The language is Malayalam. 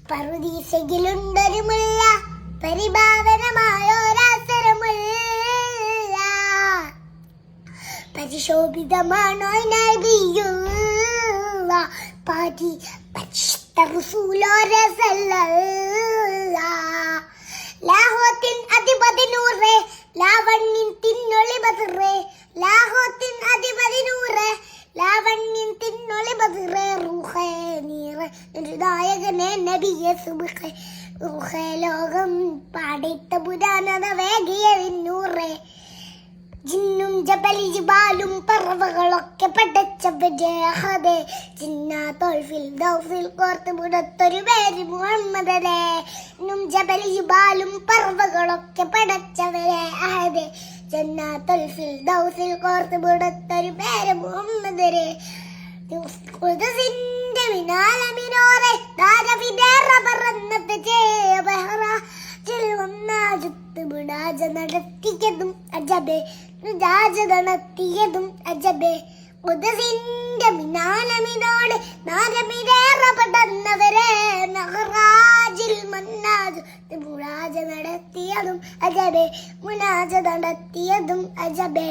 പറുദീസയിലുണ്ടൊരു മുല്ല, പരിഭാവനമായൊരവസരമുള്ള പരിശോഭിതമാണോ നബിയുള്ള പാതി പരിശുദ്ധ റസൂലുള്ളാഹി സല്ലല്ലാഹു ലാഹോത്തിൻ അധിപതി നൂറേ ലാവണ്യൻ തിന്നൊളി ബദറേ ലാഹോത്തിൻ അധിപതി നൂറേ ലാവണ്യൻ തിന്നൊളി ബദറേ റൂഹേ നീറേ നായകനെ നബിയെ സുബ്ഹേ റൂഹേ ലോകം പാടിത്ത പുരാണത വേഗിയ വിന്നൂറേ ജിന്നും ജബലി ജിബാലും പറവകളൊക്കെ പടച്ചവരെ അഹദേ ജിന്നാത്തുൽ ഫിർദൗസിൽ കോർത്ത് മുടത്തൊരു പേര് മുഹമ്മദരെ ജിന്നും ജബലി ജിബാലും പറവകളൊക്കെ പടച്ചവരെ അഹദേ ജന്നാത്തുൽ ഫിർദൗസിൽ കോർത്ത് മുടത്തൊരു പേര് മുഹമ്മദരെ ഖുദ്സിന്റെ മിനാലമിനോറെ ദാരവിദേറ പറന്നത് ചേബഹറ മുനാജ നടത്തിയതും അജബേ നടത്തിയതും അജബേ ഖുദ്സിന്റെ മിനാലമിനോട് നാരമിരേറപ്പെടുന്നവരെ നഹറാജിൽ മുനാജ നടത്തിയതും അജബേ മുനാജ നടത്തിയതും അജബേ.